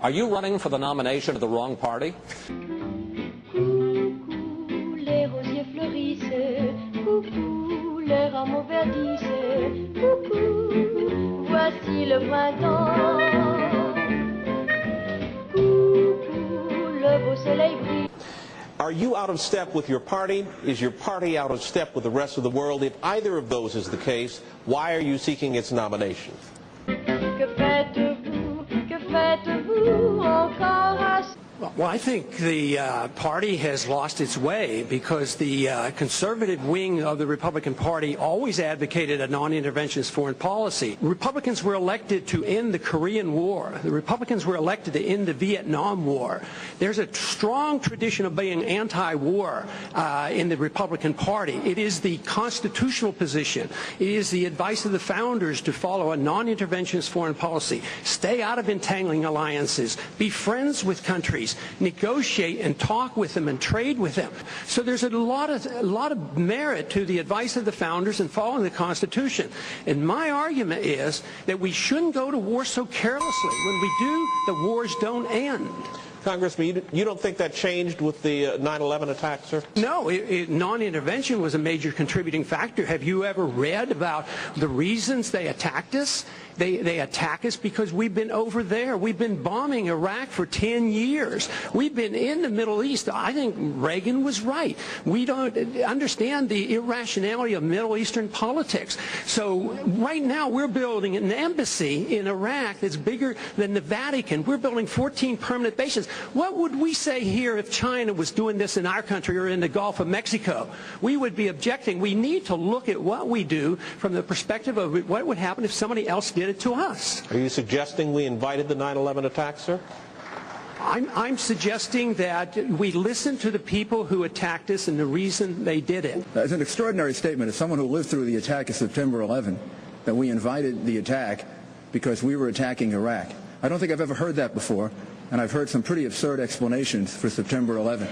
Are you running for the nomination of the wrong party? Coucou, les rosiers fleurissent. Coucou, les rameaux verdissent. Coucou, voici le printemps. Coucou, le beau soleil brille. Are you out of step with your party? Is your party out of step with the rest of the world? If either of those is the case, why are you seeking its nomination? Que faites-vous encore à... Well, I think the party has lost its way because the conservative wing of the Republican Party always advocated a non-interventionist foreign policy. Republicans were elected to end the Korean War. The Republicans were elected to end the Vietnam War. There's a strong tradition of being anti-war in the Republican Party. It is the constitutional position. It is the advice of the founders to follow a non-interventionist foreign policy. Stay out of entangling alliances. Be friends with countries. Negotiate and talk with them and trade with them. So there's a lot of merit to the advice of the founders and following the Constitution. And my argument is that we shouldn't go to war so carelessly. When we do, the wars don't end. Congressman, you don't think that changed with the 9/11 attack, sir? No, non-intervention was a major contributing factor. Have you ever read about the reasons they attacked us? They attack us because we've been over there. We've been bombing Iraq for 10 years. We've been in the Middle East. I think Reagan was right. We don't understand the irrationality of Middle Eastern politics. So right now we're building an embassy in Iraq that's bigger than the Vatican. We're building 14 permanent bases. What would we say here if China was doing this in our country or in the Gulf of Mexico? We would be objecting. We need to look at what we do from the perspective of what would happen if somebody else did it to us. Are you suggesting we invited the 9/11 attack, sir? I'm suggesting that we listen to the people who attacked us and the reason they did it. It's an extraordinary statement as someone who lived through the attack of September 11 that we invited the attack because we were attacking Iraq. I don't think I've ever heard that before, and I've heard some pretty absurd explanations for September 11.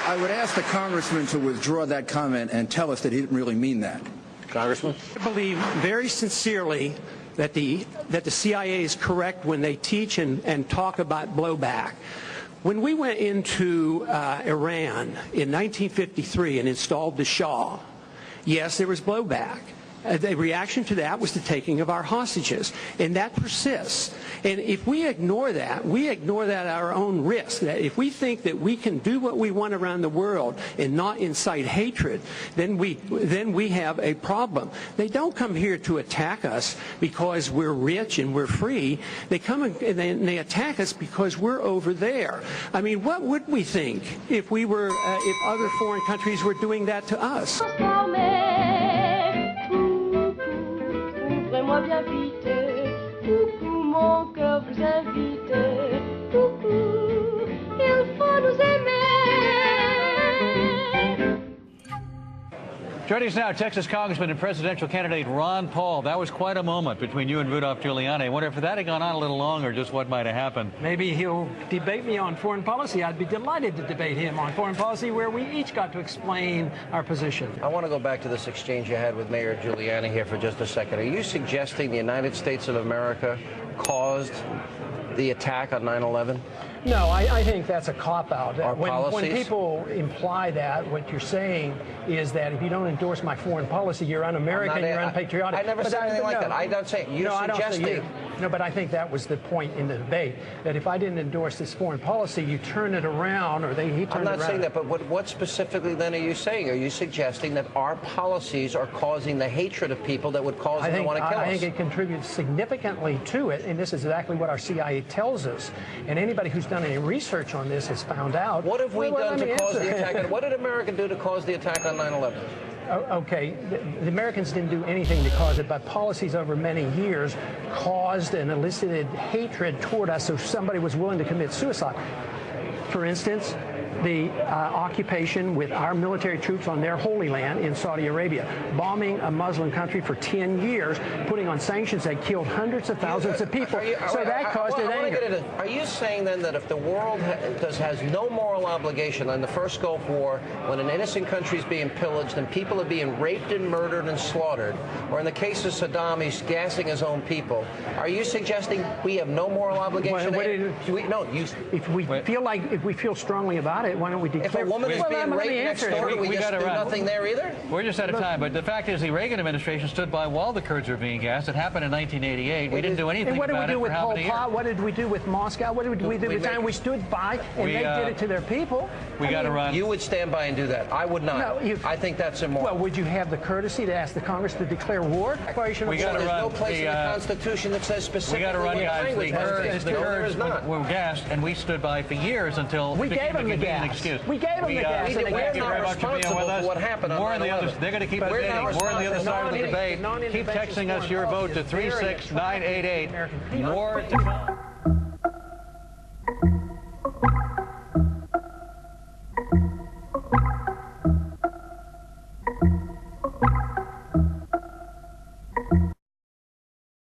I would ask the congressman to withdraw that comment and tell us that he didn't really mean that. Congressman? I believe very sincerely that the CIA is correct when they teach and talk about blowback. When we went into Iran in 1953 and installed the Shah, yes, there was blowback. The reaction to that was the taking of our hostages, and that persists. And if we ignore that at our own risk. That if we think that we can do what we want around the world and not incite hatred, then we have a problem. They don't come here to attack us because we're rich and we're free. They come and they attack us because we're over there. I mean, what would we think if we were, if other foreign countries were doing that to us? Ouvrez-moi bien vite, coucou, mon cœur vous invite, coucou, il faut nous aimer. Joining us now, Texas Congressman and presidential candidate Ron Paul. That was quite a moment between you and Rudolph Giuliani. I wonder if that had gone on a little longer, just what might have happened. Maybe he'll debate me on foreign policy. I'd be delighted to debate him on foreign policy where we each got to explain our position. I want to go back to this exchange you had with Mayor Giuliani here for just a second. Are you suggesting the United States of America caused the attack on 9/11? No, I think that's a cop-out. When people imply that, what you're saying is that if you don't endorse my foreign policy, you're un-American, you're unpatriotic. I never said anything like that. I don't say it. You're suggesting. No, but I think that was the point in the debate, that if I didn't endorse this foreign policy, you turn it around, or he turned it around. I'm not saying that, but what specifically then are you saying? Are you suggesting that our policies are causing the hatred of people that would cause them to want to kill us? I think it contributes significantly to it, and this is exactly what our CIA tells us. And anybody who's done any research on this has found out. What have we done to cause the attack? What did America do to cause the attack on 9/11? Okay, the Americans didn't do anything to cause it, but policies over many years caused and elicited hatred toward us, so somebody was willing to commit suicide. For instance, the occupation with our military troops on their holy land in Saudi Arabia, bombing a Muslim country for 10 years, putting on sanctions that killed hundreds of thousands of people. So that caused an anger. Are you saying then that if the world has no moral obligation in the first Gulf War, when an innocent country is being pillaged and people are being raped and murdered and slaughtered, or in the case of Saddam, he's gassing his own people, are you suggesting we have no moral obligation? If we feel strongly about it, why don't we declare? If a woman is being raped next door, we just do nothing there either? We're just out of time, but the fact is the Reagan administration stood by while the Kurds were being gassed. It happened in 1988. We didn't do anything about it for how many years? What did we do with Moscow? What did we do with China? We stood by, and they did it to their people. We got to run. You would stand by and do that. I would not. No, I think that's immoral. Well, would you have the courtesy to ask the Congress to declare war? We got to run. There's no place in the Constitution that says specifically. We got to run, guys. The Kurds were gassed, and we stood by for years until we gave them the gas. Excuse. We gave them the gas. We're not responsible for what happened on 9/11. They're going to keep debating. We're on the other side of the debate. Keep texting us your vote to 36988. More to come.